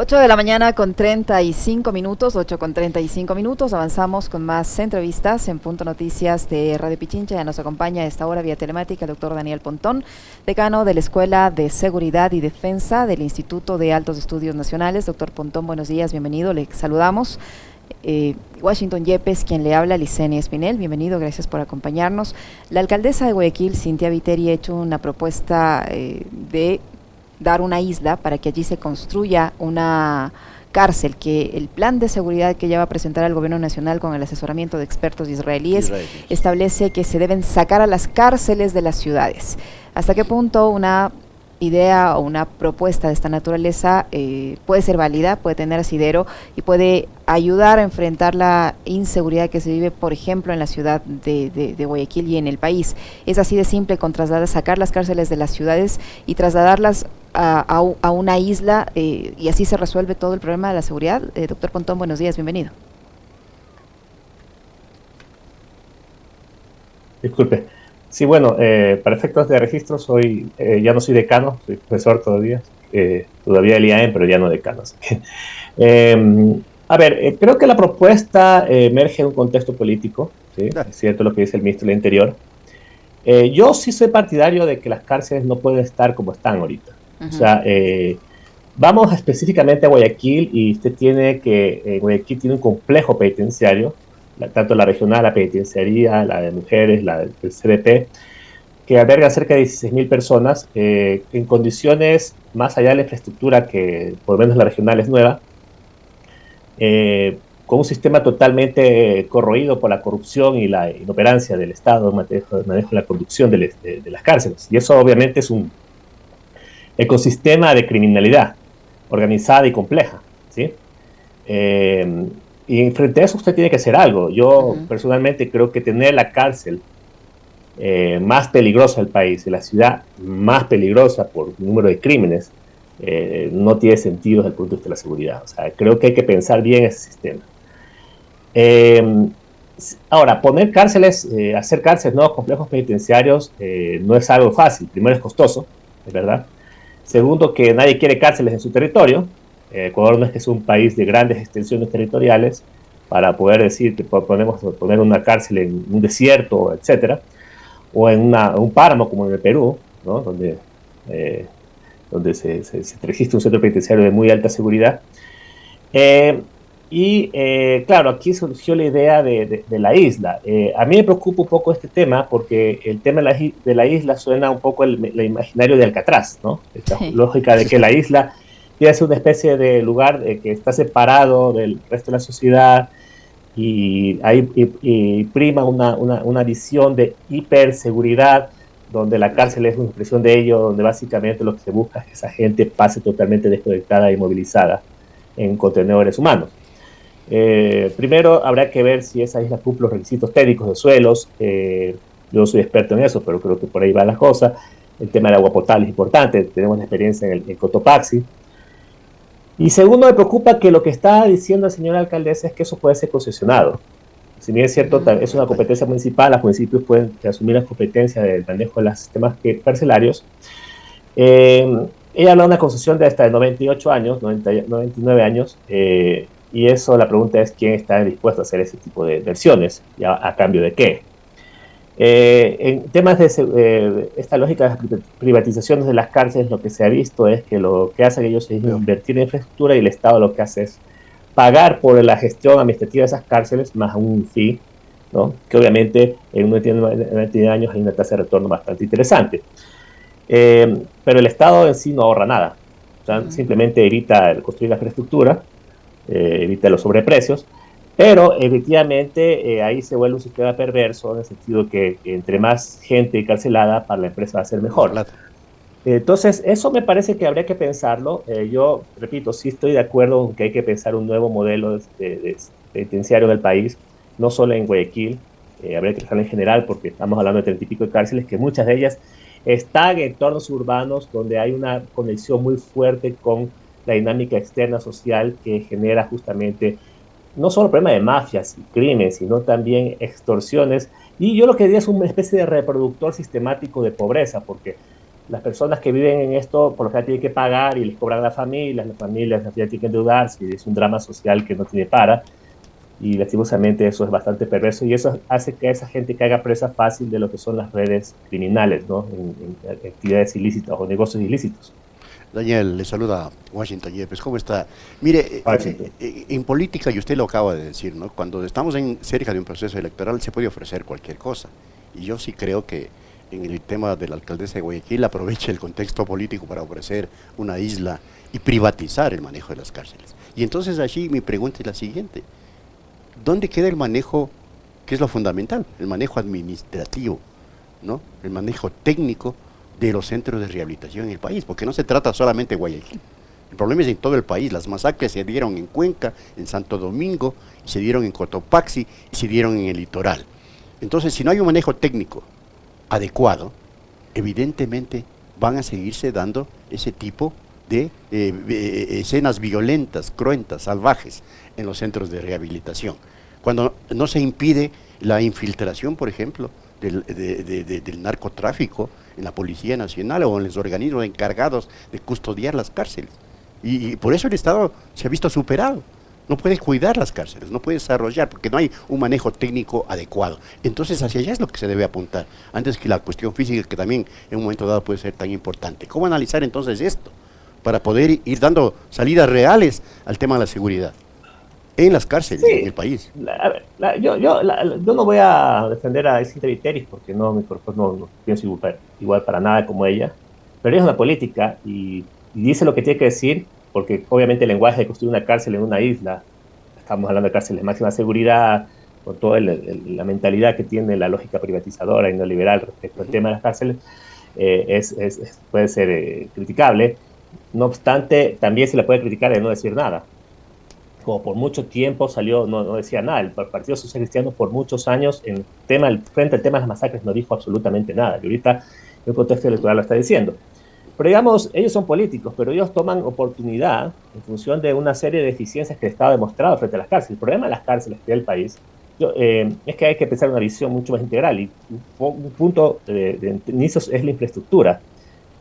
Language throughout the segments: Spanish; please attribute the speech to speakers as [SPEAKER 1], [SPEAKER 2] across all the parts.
[SPEAKER 1] 8 de la mañana con 35 minutos, 8 con 35 minutos. Avanzamos con más entrevistas en Punto Noticias de Radio Pichincha. Ya nos acompaña a esta hora vía telemática el doctor Daniel Pontón, decano de la Escuela de Seguridad y Defensa del Instituto de Altos Estudios Nacionales. Doctor Pontón, buenos días, bienvenido, le saludamos. Washington Yepes, quien le habla, Licenia Espinel, bienvenido, gracias por acompañarnos. La alcaldesa de Guayaquil, Cintia Viteri, ha hecho una propuesta de dar una isla para que allí se construya una cárcel, que el plan de seguridad que ya va a presentar el gobierno nacional con el asesoramiento de expertos israelíes establece que se deben sacar a las cárceles de las ciudades. ¿Hasta qué punto una idea o una propuesta de esta naturaleza puede ser válida, puede tener asidero y puede ayudar a enfrentar la inseguridad que se vive, por ejemplo, en la ciudad de Guayaquil y en el país? Es así de simple, con sacar las cárceles de las ciudades y trasladarlas a una isla, y así se resuelve todo el problema de la seguridad. Doctor Pontón, buenos días, bienvenido.
[SPEAKER 2] Disculpe. Sí, bueno, para efectos de registro ya no soy decano, soy profesor todavía, todavía del IAM, pero ya no decano. Creo que la propuesta emerge de un contexto político, ¿sí? Es cierto lo que dice el ministro del Interior. Yo sí soy partidario de que las cárceles no pueden estar como están ahorita. O sea, vamos específicamente a Guayaquil y usted Guayaquil tiene un complejo penitenciario, tanto la regional, la penitenciaría, la de mujeres, la del CDP, que alberga cerca de 16.000 personas en condiciones más allá de la infraestructura, que por lo menos la regional es nueva, con un sistema totalmente corroído por la corrupción y la inoperancia del Estado en manejo de la conducción de las cárceles. Y eso obviamente es un ecosistema de criminalidad organizada y compleja, ¿sí? Y frente a eso usted tiene que hacer algo. Yo personalmente creo que tener la cárcel más peligrosa del país y la ciudad más peligrosa por número de crímenes no tiene sentido desde el punto de vista de la seguridad. O sea, creo que hay que pensar bien ese sistema. Ahora, hacer cárceles, nuevos complejos penitenciarios no es algo fácil. Primero, es costoso, es verdad. Segundo, que nadie quiere cárceles en su territorio. Ecuador no es que es un país de grandes extensiones territoriales para poder decir que podemos poner una cárcel en un desierto, etcétera, o en un páramo como en el Perú, ¿no? donde se registra un centro penitenciario de muy alta seguridad. Claro, aquí surgió la idea de la isla. A mí me preocupa un poco este tema porque el tema de la isla suena un poco el imaginario de Alcatraz, ¿no? Esta lógica de que la isla tiene que ser una especie de lugar que está separado del resto de la sociedad y prima una visión de hiperseguridad, donde la cárcel es una expresión de ello, donde básicamente lo que se busca es que esa gente pase totalmente desconectada y movilizada en contenedores humanos. Primero habrá que ver si esa isla cumple los requisitos técnicos de suelos. Yo soy experto en eso, pero creo que por ahí va la cosa. El tema del agua potable es importante, tenemos la experiencia en Cotopaxi. Y segundo, me preocupa que lo que está diciendo la señora alcaldesa es que eso puede ser concesionado. Si bien es cierto, es una competencia municipal, los municipios pueden asumir la competencia del manejo de los sistemas carcelarios. Ella habla de una concesión de hasta de 98 años, 99 años, y eso, la pregunta es quién está dispuesto a hacer ese tipo de versiones, a cambio de qué. En temas de esta lógica de las privatizaciones de las cárceles, lo que se ha visto es que lo que hacen ellos es invertir en infraestructura y el Estado lo que hace es pagar por la gestión administrativa de esas cárceles más un fee, ¿no? Que obviamente en un 99 años hay una tasa de retorno bastante interesante. Pero el Estado en sí no ahorra nada. O sea, simplemente evita construir la infraestructura, evita los sobreprecios, pero efectivamente ahí se vuelve un sistema perverso en el sentido que entre más gente encarcelada para la empresa va a ser mejor. Entonces, eso me parece que habría que pensarlo. Yo, repito, sí estoy de acuerdo en que hay que pensar un nuevo modelo de penitenciario del país, no solo en Guayaquil, habría que pensarlo en general, porque estamos hablando de 30 y pico de cárceles, que muchas de ellas están en entornos urbanos donde hay una conexión muy fuerte con la dinámica externa social que genera justamente no solo el problema de mafias y crímenes, sino también extorsiones. Y yo lo que diría es una especie de reproductor sistemático de pobreza, porque las personas que viven en esto por lo general tienen que pagar y les cobran a las familias al final tienen que endeudarse, y es un drama social que no tiene para, y lastimosamente eso es bastante perverso, y eso hace que esa gente caiga presa fácil de lo que son las redes criminales, ¿no? En actividades ilícitas o negocios ilícitos.
[SPEAKER 3] Daniel, le saluda Washington Yepes, ¿cómo está? Mire, en política, y usted lo acaba de decir, ¿no? Cuando estamos cerca de un proceso electoral se puede ofrecer cualquier cosa, y yo sí creo que en el tema de la alcaldesa de Guayaquil aprovecha el contexto político para ofrecer una isla y privatizar el manejo de las cárceles. Y entonces allí mi pregunta es la siguiente: ¿dónde queda el manejo, que es lo fundamental, el manejo administrativo, ¿no? El manejo técnico de los centros de rehabilitación en el país? Porque no se trata solamente de Guayaquil. El problema es en todo el país. Las masacres se dieron en Cuenca, en Santo Domingo, se dieron en Cotopaxi y se dieron en el litoral. Entonces, si no hay un manejo técnico adecuado, evidentemente van a seguirse dando ese tipo de escenas violentas, cruentas, salvajes en los centros de rehabilitación. Cuando no se impide la infiltración, por ejemplo, del narcotráfico en la Policía Nacional o en los organismos encargados de custodiar las cárceles. Y por eso el Estado se ha visto superado. No puede cuidar las cárceles, no puede desarrollar, porque no hay un manejo técnico adecuado. Entonces hacia allá es lo que se debe apuntar, antes que la cuestión física, que también en un momento dado puede ser tan importante. ¿Cómo analizar entonces esto? Para poder ir dando salidas reales al tema de la seguridad en las cárceles, sí, en el país.
[SPEAKER 2] Yo no voy a defender a Cinta Viteris, porque mi cuerpo no pienso igual para nada como ella, pero ella es una política y dice lo que tiene que decir, porque obviamente el lenguaje de construir una cárcel en una isla, estamos hablando de cárceles de máxima seguridad, con toda la mentalidad que tiene la lógica privatizadora y neoliberal respecto al tema de las cárceles, puede ser criticable. No obstante, también se le puede criticar de no decir nada. Como por mucho tiempo salió, no decía nada. El Partido Social Cristiano por muchos años frente al tema de las masacres no dijo absolutamente nada. Y ahorita en el contexto electoral lo está diciendo. Pero digamos, ellos son políticos, pero ellos toman oportunidad en función de una serie de deficiencias que el Estado ha demostrado frente a las cárceles. El problema de las cárceles del país es que hay que pensar una visión mucho más integral, y un punto de inicio es la infraestructura,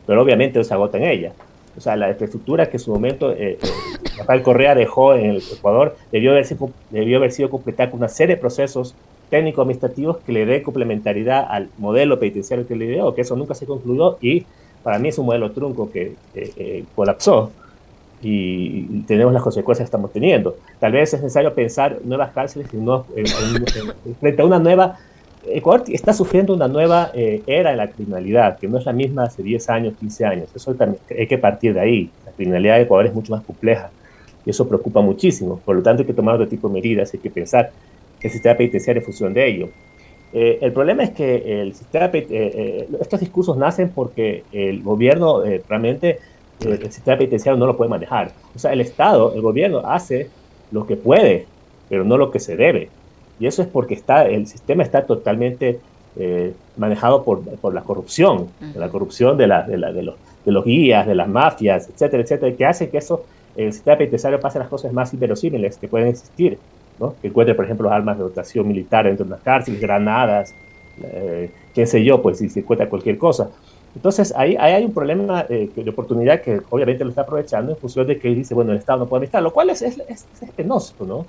[SPEAKER 2] pero obviamente se agota en ella. O sea, la infraestructura que en su momento Rafael Correa dejó en el Ecuador debió haber sido completada con una serie de procesos técnico-administrativos que le dé complementariedad al modelo penitenciario que le ideó, que eso nunca se concluyó, y para mí es un modelo trunco que colapsó, y tenemos las consecuencias que estamos teniendo. Tal vez es necesario pensar nuevas cárceles frente a una nueva... Ecuador está sufriendo una nueva era de la criminalidad, que no es la misma hace 10 años, 15 años. Eso también hay que partir de ahí. La criminalidad de Ecuador es mucho más compleja y eso preocupa muchísimo. Por lo tanto, hay que tomar otro tipo de medidas, hay que pensar el sistema penitenciario en función de ello. El problema es que estos discursos nacen porque el gobierno realmente el sistema penitenciario no lo puede manejar. O sea, el Estado, el gobierno hace lo que puede, pero no lo que se debe. Y eso es porque el sistema está totalmente manejado por la corrupción de los guías, de las mafias, etcétera, etcétera, que hace que el sistema penitenciario pase las cosas más inverosímiles que pueden existir, ¿no? Que encuentre, por ejemplo, armas de dotación militar dentro de una cárcel, granadas, qué sé yo, pues si se encuentra cualquier cosa. Entonces, ahí hay un problema de oportunidad que obviamente lo está aprovechando en función de que dice, bueno, el Estado no puede administrar, lo cual es penoso, ¿no?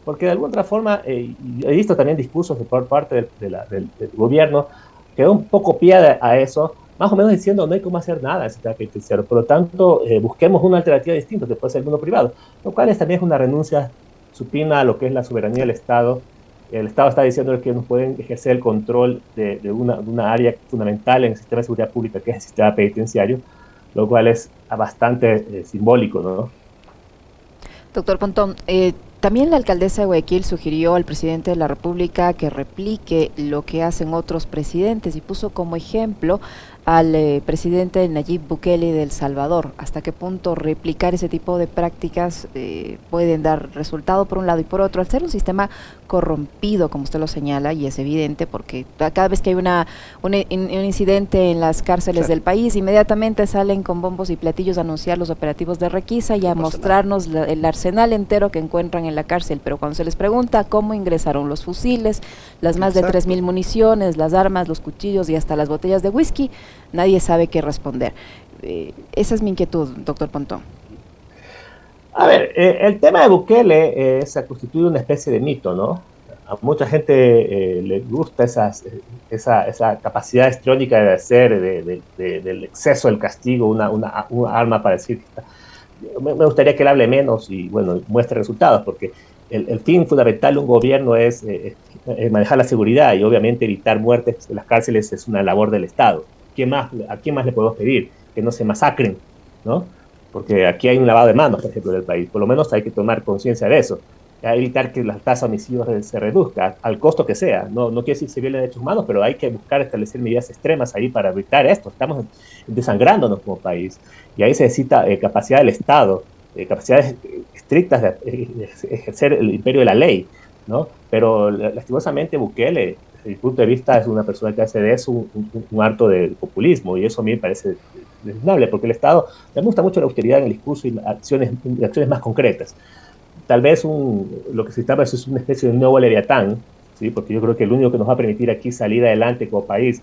[SPEAKER 2] Porque de alguna otra forma, he visto también discursos por parte del gobierno que da un poco pie a eso, más o menos diciendo no hay cómo hacer nada en el sistema penitenciario, por lo tanto, busquemos una alternativa distinta, que puede ser el mundo privado, lo cual también es una renuncia supina a lo que es la soberanía del Estado. El Estado está diciendo que no pueden ejercer el control de una área fundamental en el sistema de seguridad pública, que es el sistema penitenciario, lo cual es bastante simbólico, ¿no?
[SPEAKER 1] Doctor Pontón, también la alcaldesa de Guayaquil sugirió al presidente de la República que replique lo que hacen otros presidentes y puso como ejemplo al presidente Nayib Bukele de El Salvador. ¿Hasta qué punto replicar ese tipo de prácticas pueden dar resultado por un lado y por otro? Al ser un sistema corrompido, como usted lo señala, y es evidente porque cada vez que hay un incidente en las cárceles del país, inmediatamente salen con bombos y platillos a anunciar los operativos de requisa y a mostrarnos el arsenal entero que encuentran en la cárcel, pero cuando se les pregunta cómo ingresaron los fusiles, las más de 3.000 municiones, las armas, los cuchillos y hasta las botellas de whisky, nadie sabe qué responder. Esa es mi inquietud, doctor Pontón.
[SPEAKER 2] A ver, el tema de Bukele se ha constituido una especie de mito, ¿no? A mucha gente le gusta esa capacidad histriónica de hacer del exceso del castigo una arma para decir que me gustaría que él hable menos y, bueno, muestre resultados, porque el fin fundamental de un gobierno es manejar la seguridad y, obviamente, evitar muertes en las cárceles es una labor del Estado. ¿A quién más le podemos pedir? Que no se masacren, ¿no? Porque aquí hay un lavado de manos, por ejemplo, del país. Por lo menos hay que tomar conciencia de eso. Evitar que la tasa de homicidios se reduzca, al costo que sea. No quiere decir que se violen derechos humanos, pero hay que buscar establecer medidas extremas ahí para evitar esto. Estamos desangrándonos como país. Y ahí se necesita capacidad del Estado, capacidades estrictas de ejercer el imperio de la ley, ¿no? Pero lastimosamente Bukele, desde mi punto de vista, es una persona que hace de eso un acto de populismo, y eso a mí me parece desdeñable, porque el Estado, me gusta mucho la austeridad en el discurso y acciones más concretas. Tal vez lo que necesitamos es una especie de nuevo Leviatán, ¿sí? Porque yo creo que el único que nos va a permitir aquí salir adelante como país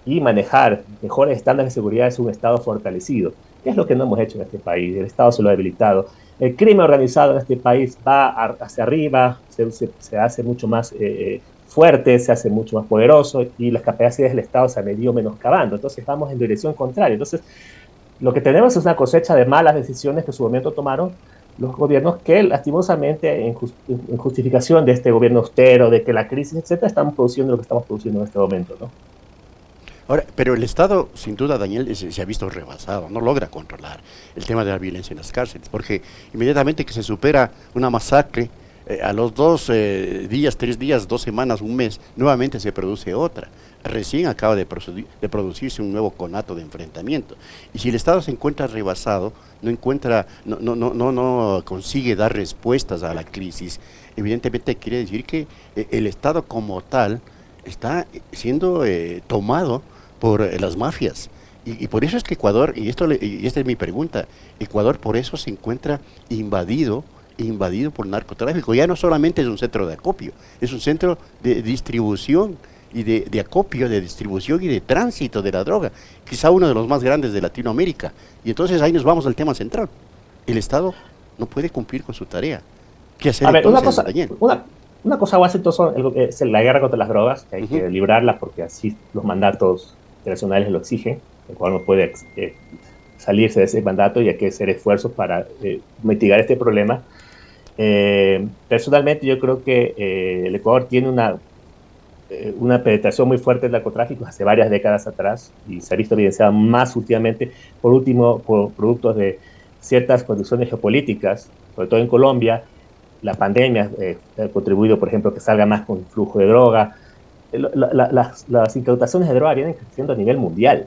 [SPEAKER 2] y manejar mejores estándares de seguridad es un Estado fortalecido, que es lo que no hemos hecho en este país. El Estado se lo ha debilitado. El crimen organizado en este país va hacia arriba, se hace mucho más fuerte, se hace mucho más poderoso, y las capacidades del Estado se han venido menoscabando. Entonces vamos en dirección contraria. Entonces lo que tenemos es una cosecha de malas decisiones que en su momento tomaron los gobiernos, que lastimosamente en justificación de este gobierno austero, de que la crisis, etcétera, estamos produciendo lo que estamos produciendo en este momento, ¿no?
[SPEAKER 3] Ahora, pero el Estado, sin duda, Daniel, se ha visto rebasado, no logra controlar el tema de la violencia en las cárceles, porque inmediatamente que se supera una masacre, a los 2 días, 3 días, 2 semanas, un mes, nuevamente se produce otra. Recién acaba de producirse un nuevo conato de enfrentamiento. Y si el Estado se encuentra rebasado, no consigue dar respuestas a la crisis, evidentemente quiere decir que el Estado como tal está siendo tomado por las mafias. Y por eso es que Ecuador, y esta es mi pregunta, Ecuador por eso se encuentra invadido por narcotráfico. Ya no solamente es un centro de acopio, es un centro de distribución y de acopio, de distribución y de tránsito de la droga, quizá uno de los más grandes de Latinoamérica. Y entonces ahí nos vamos al tema central. El Estado no puede cumplir con su tarea. ¿Qué hacer entonces, Daniel?
[SPEAKER 2] Una cosa, Washington, es la guerra contra las drogas, que hay que librarla porque así los mandatos internacionales lo exigen, el cual no puede salirse de ese mandato, y hay que hacer esfuerzos para mitigar este problema. Personalmente yo creo que el Ecuador tiene una penetración muy fuerte del narcotráfico hace varias décadas atrás, y se ha visto evidenciada más últimamente, por último, por productos de ciertas condiciones geopolíticas, sobre todo en Colombia. La pandemia ha contribuido, por ejemplo, que salga más con flujo de droga. Las incautaciones de droga vienen creciendo a nivel mundial,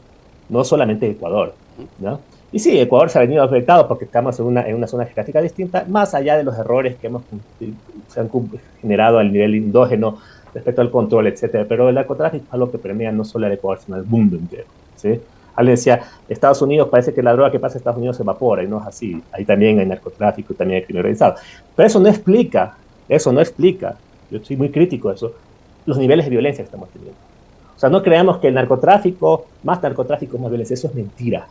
[SPEAKER 2] no solamente de Ecuador, ¿no? Y sí, Ecuador se ha venido afectado porque estamos en una zona geográfica distinta, más allá de los errores que se han generado al nivel endógeno respecto al control, etcétera. Pero el narcotráfico es algo que permea no solo al Ecuador, sino al mundo entero, ¿sí? Alguien decía, Estados Unidos, parece que la droga que pasa en Estados Unidos se evapora, y no es así. Ahí también hay narcotráfico, también hay crimen organizado. Pero eso no explica, yo soy muy crítico de eso, los niveles de violencia que estamos teniendo. O sea, no creamos que el narcotráfico, más violencia, eso es mentira.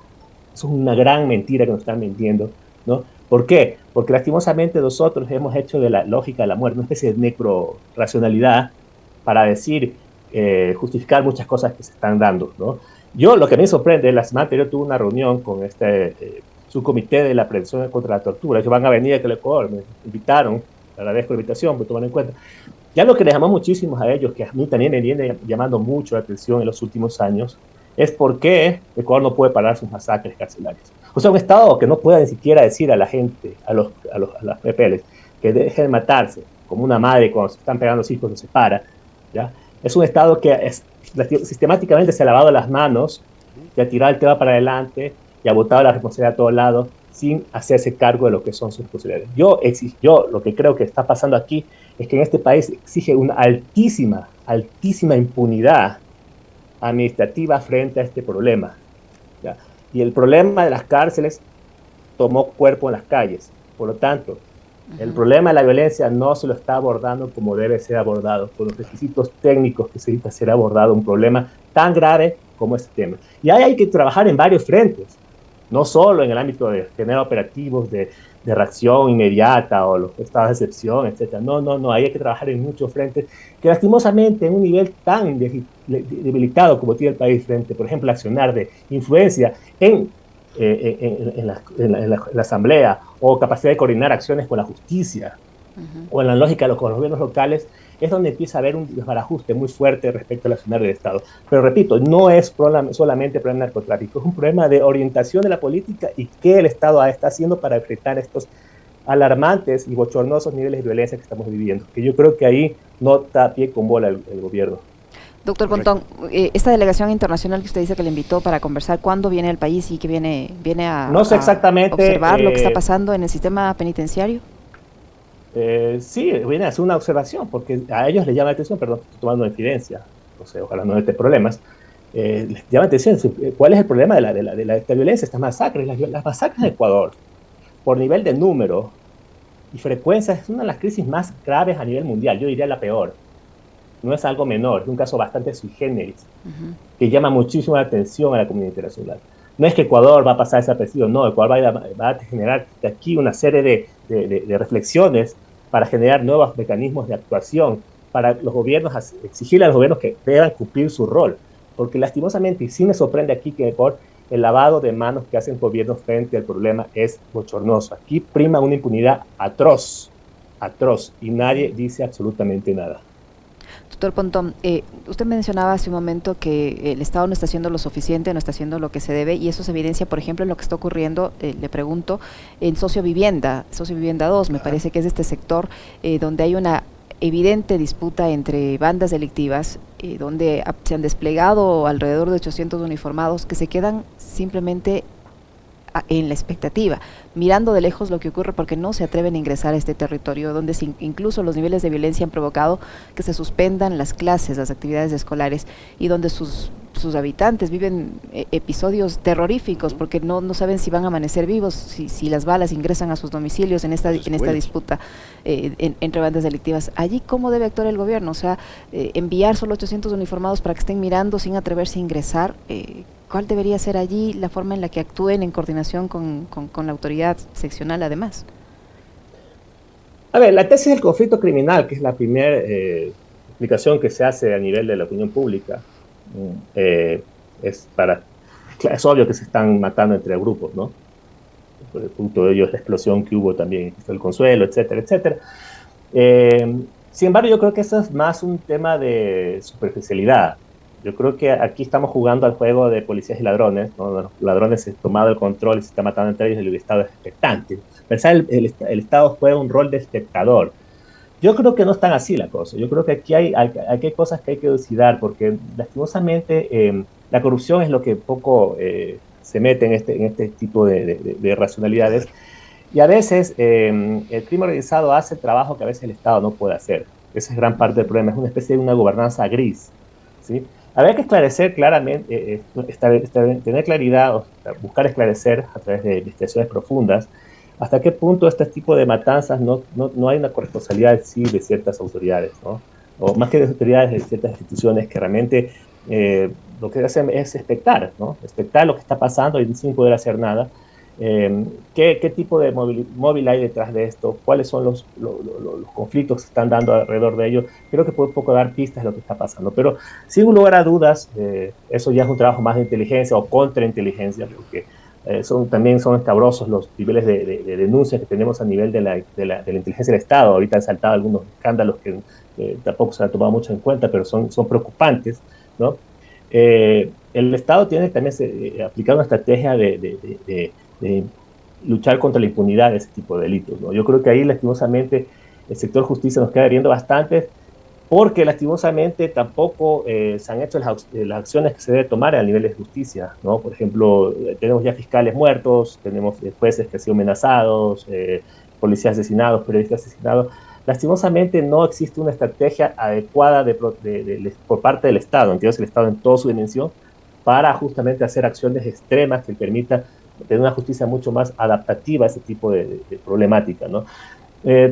[SPEAKER 2] Eso es una gran mentira que nos están vendiendo, ¿no? ¿Por qué? Porque lastimosamente nosotros hemos hecho de la lógica de la muerte una especie de necro-racionalidad para decir, justificar muchas cosas que se están dando, ¿no? Yo, lo que me sorprende, la semana anterior tuve una reunión con subcomité de la prevención contra la tortura. Ellos van a venir aquí al Ecuador, me invitaron, agradezco la invitación, me toman en cuenta. Ya lo que les llamó muchísimo a ellos, que a mí también me viene llamando mucho la atención en los últimos años, es por qué Ecuador no puede parar sus masacres carcelarias. O sea, un Estado que no pueda ni siquiera decir a la gente, a las PPLs, que dejen de matarse, como una madre cuando se están pegando los hijos, no se para, ¿ya? Es un Estado que sistemáticamente se ha lavado las manos, y ha tirado el tema para adelante, y ha botado la responsabilidad a todos lados, sin hacerse cargo de lo que son sus posibilidades. Yo lo que creo que está pasando aquí es que en este país exige una altísima impunidad administrativa frente a este problema, ¿ya? Y el problema de las cárceles tomó cuerpo en las calles. Por lo tanto, el problema de la violencia no se lo está abordando como debe ser abordado, con los requisitos técnicos que se necesita ser abordado. Un problema tan grave como este tema. Y ahí hay que trabajar en varios frentes, no solo en el ámbito de generar operativos de reacción inmediata o los estados de excepción, etc. No, ahí hay que trabajar en muchos frentes que lastimosamente en un nivel tan debilitado como tiene el país frente, por ejemplo, accionar de influencia en la asamblea o capacidad de coordinar acciones con la justicia o en la lógica con los gobiernos locales, es donde empieza a haber un desbarajuste muy fuerte respecto al accionar del Estado. Pero repito, no es solamente problema de narcotráfico, es un problema de orientación de la política y qué el Estado está haciendo para enfrentar estos alarmantes y bochornosos niveles de violencia que estamos viviendo, que yo creo que ahí no está pie con bola el gobierno.
[SPEAKER 1] Doctor Pontón, esta delegación internacional que usted dice que le invitó para conversar, ¿cuándo viene al país y que viene a,
[SPEAKER 2] no sé exactamente,
[SPEAKER 1] a observar lo que está pasando en el sistema penitenciario?
[SPEAKER 2] Sí, viene a hacer una observación, porque a ellos les llama la atención, perdón, estoy tomando infidencia, no sé, ojalá no esté problemas, les llama la atención cuál es el problema de esta violencia, estas masacres, las masacres en Ecuador, por nivel de número y frecuencia, es una de las crisis más graves a nivel mundial, yo diría la peor. No es algo menor, es un caso bastante sui generis, que llama muchísimo la atención a la comunidad internacional. No es que Ecuador va a pasar desapercibido, no, Ecuador va a generar de aquí una serie de reflexiones para generar nuevos mecanismos de actuación, para los gobiernos, exigirle a los gobiernos que deban cumplir su rol, porque lastimosamente, y sí me sorprende aquí que en Ecuador el lavado de manos que hacen gobiernos frente al problema es bochornoso. Aquí prima una impunidad atroz, y nadie dice absolutamente nada.
[SPEAKER 1] Doctor Pontón, usted mencionaba hace un momento que el Estado no está haciendo lo suficiente, no está haciendo lo que se debe, y eso se evidencia, por ejemplo, en lo que está ocurriendo, le pregunto, en Sociovivienda 2, me parece que es este sector donde hay una evidente disputa entre bandas delictivas, donde se han desplegado alrededor de 800 uniformados que se quedan simplemente en la expectativa, mirando de lejos lo que ocurre porque no se atreven a ingresar a este territorio donde incluso los niveles de violencia han provocado que se suspendan las clases, las actividades escolares y donde sus habitantes viven episodios terroríficos porque no saben si van a amanecer vivos, si las balas ingresan a sus domicilios en esta disputa entre bandas delictivas. Allí, ¿cómo debe actuar el gobierno? O sea, enviar solo 800 uniformados para que estén mirando sin atreverse a ingresar. ¿Cuál debería ser allí la forma en la que actúen en coordinación con la autoridad seccional además?
[SPEAKER 2] A ver, la tesis del conflicto criminal, que es la primera explicación que se hace a nivel de la opinión pública, es obvio que se están matando entre grupos, ¿no? Por el punto de ello es la explosión que hubo también, el Consuelo, etcétera, etcétera. Sin embargo, yo creo que eso es más un tema de superficialidad. Yo creo que aquí estamos jugando al juego de policías y ladrones, ¿no? Los ladrones se han tomado el control y se están matando entre ellos y el Estado es expectante. Pensar el Estado juega un rol de espectador. Yo creo que no es tan así la cosa. Yo creo que aquí hay cosas que hay que elucidar, porque lastimosamente la corrupción es lo que poco se mete en este tipo de racionalidades. Y a veces el crimen organizado hace trabajo que a veces el Estado no puede hacer. Esa es gran parte del problema. Es una especie de una gobernanza gris, ¿sí? Habría que esclarecer claramente, tener claridad, o buscar esclarecer a través de investigaciones profundas hasta qué punto este tipo de matanzas no hay una corresponsabilidad sí de ciertas autoridades, ¿no? O más que de autoridades de ciertas instituciones que realmente lo que hacen es expectar, ¿no? Expectar lo que está pasando y sin poder hacer nada. ¿Qué tipo de móvil hay detrás de esto? ¿Cuáles son los conflictos que se están dando alrededor de ello? Creo que puede un poco dar pistas de lo que está pasando. Pero sin lugar a dudas, eso ya es un trabajo más de inteligencia o contrainteligencia, porque también son escabrosos los niveles de denuncias que tenemos a nivel de la inteligencia del Estado. Ahorita han saltado algunos escándalos que tampoco se han tomado mucho en cuenta, pero son preocupantes, ¿no? El Estado tiene también aplicar una estrategia de luchar contra la impunidad de ese tipo de delitos, ¿no? Yo creo que ahí, lastimosamente, el sector justicia nos queda viendo bastante, porque lastimosamente tampoco se han hecho las acciones que se debe tomar a nivel de justicia, ¿no? Por ejemplo, tenemos ya fiscales muertos, tenemos jueces que han sido amenazados, policías asesinados, periodistas asesinados. Lastimosamente no existe una estrategia adecuada por parte del Estado, entiendo el Estado en toda su dimensión, para justamente hacer acciones extremas que permitan tener una justicia mucho más adaptativa a ese tipo de problemática, ¿no?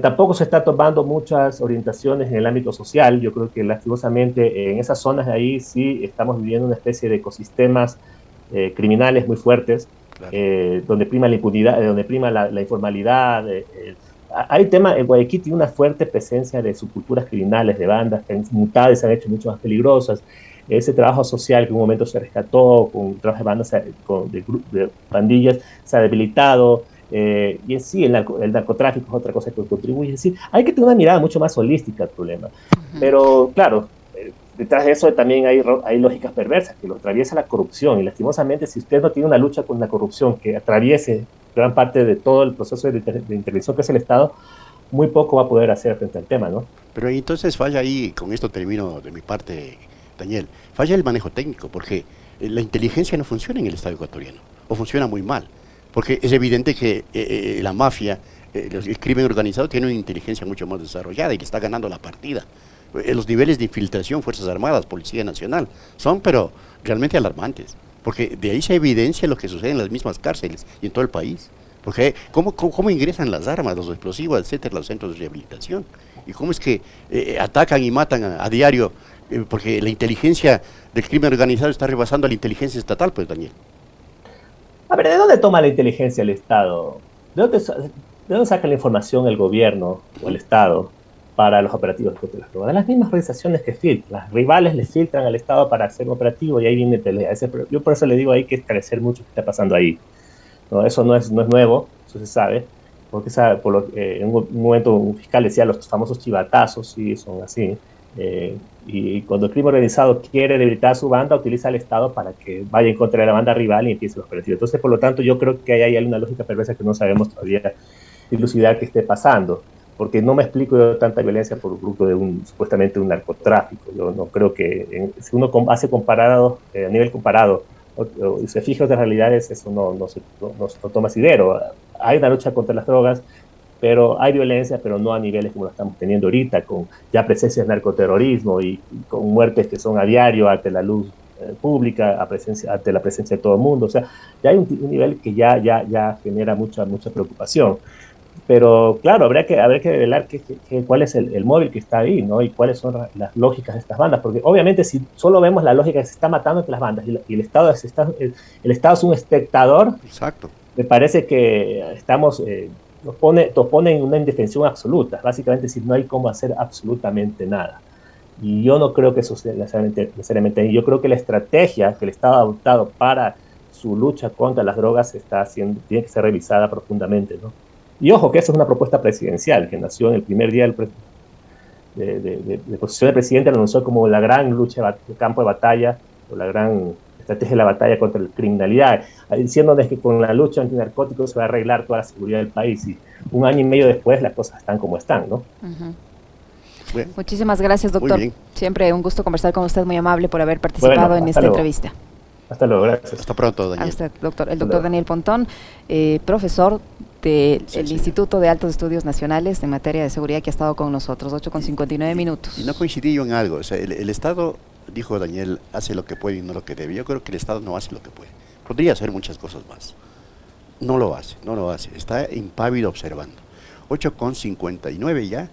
[SPEAKER 2] Tampoco se está tomando muchas orientaciones en el ámbito social. Yo creo que lastimosamente en esas zonas de ahí sí estamos viviendo una especie de ecosistemas criminales muy fuertes,
[SPEAKER 3] Claro.
[SPEAKER 2] donde prima la impunidad, donde prima la informalidad. Hay tema, en Guayaquil tiene una fuerte presencia de subculturas criminales, de bandas que han mutado y se han hecho mucho más peligrosas. Ese trabajo social que en un momento se rescató con trabajo de bandas, de pandillas, se ha debilitado. Y en sí, el narcotráfico es otra cosa que contribuye. Es decir, hay que tener una mirada mucho más holística al problema. Pero claro, detrás de eso también hay lógicas perversas que lo atraviesa la corrupción. Y lastimosamente, si usted no tiene una lucha con la corrupción que atraviese gran parte de todo el proceso de intervención que es el Estado, muy poco va a poder hacer frente al tema, ¿no?
[SPEAKER 3] Pero entonces falla ahí, con esto termino de mi parte, Daniel, falla el manejo técnico, porque la inteligencia no funciona en el Estado ecuatoriano, o funciona muy mal, porque es evidente que la mafia, el crimen organizado tiene una inteligencia mucho más desarrollada y le está ganando la partida. Los niveles de infiltración, Fuerzas Armadas, Policía Nacional, son pero realmente alarmantes, porque de ahí se evidencia lo que sucede en las mismas cárceles y en todo el país. Porque cómo ingresan las armas, los explosivos, etcétera, los centros de rehabilitación. Y cómo es que atacan y matan a diario, porque la inteligencia del crimen organizado está rebasando a la inteligencia estatal, pues, Daniel.
[SPEAKER 2] A ver, ¿de dónde toma la inteligencia el Estado? ¿De dónde saca la información el gobierno o el Estado para los operativos contra las drogas? De las mismas organizaciones que filtran. Las rivales le filtran al Estado para hacer un operativo y ahí viene pelea. Yo por eso le digo ahí que esclarecer mucho qué está pasando ahí. ¿No? Eso no es nuevo, eso se sabe, porque en un momento un fiscal decía los famosos chivatazos, sí, son así, y cuando el crimen organizado quiere debilitar a su banda, utiliza al Estado para que vaya en contra de la banda rival y empiece los operativos. Entonces, por lo tanto, yo creo que hay una lógica perversa que no sabemos todavía dilucidar que esté pasando, porque no me explico yo tanta violencia por grupo de supuestamente un narcotráfico. Yo no creo que, si uno hace comparado, a nivel comparado, o se fija otras realidades, eso no toma asidero. Hay una lucha contra las drogas, pero hay violencia, pero no a niveles como lo estamos teniendo ahorita, con ya presencia de narcoterrorismo y con muertes que son a diario ante la luz pública, ante la presencia de todo el mundo. O sea, ya hay un nivel que ya genera mucha preocupación. Pero claro, habría que develar cuál es el móvil que está ahí, ¿no? Y cuáles son las lógicas de estas bandas. Porque obviamente si solo vemos la lógica que se está matando entre las bandas y el Estado es un espectador,
[SPEAKER 3] Exacto.
[SPEAKER 2] me parece que nos pone en una indefensión absoluta. Básicamente, si no hay cómo hacer absolutamente nada. Y yo no creo que eso sea necesariamente. Yo creo que la estrategia que el Estado ha adoptado para su lucha contra las drogas tiene que ser revisada profundamente, ¿no? Y ojo, que esa es una propuesta presidencial que nació en el primer día de posición del presidente, lo anunció como la gran lucha de campo de batalla o la gran estrategia de la batalla contra la criminalidad, diciéndoles que con la lucha antinarcóticos se va a arreglar toda la seguridad del país. Y un año y medio después las cosas están como están, ¿no?
[SPEAKER 3] Bueno,
[SPEAKER 1] muchísimas gracias, doctor. Siempre un gusto conversar con usted, muy amable por haber participado en esta entrevista.
[SPEAKER 2] Hasta luego, gracias.
[SPEAKER 3] Hasta pronto, Daniel.
[SPEAKER 1] A usted, doctor. El doctor Daniel Pontón, profesor del Instituto de Altos Estudios Nacionales en materia de seguridad, que ha estado con nosotros, 8:59 minutos.
[SPEAKER 3] Y no coincidí yo en algo, o sea, el Estado, dijo Daniel, hace lo que puede y no lo que debe. Yo creo que el Estado no hace lo que puede. Podría hacer muchas cosas más. No lo hace, está impávido observando. 8:59 ya.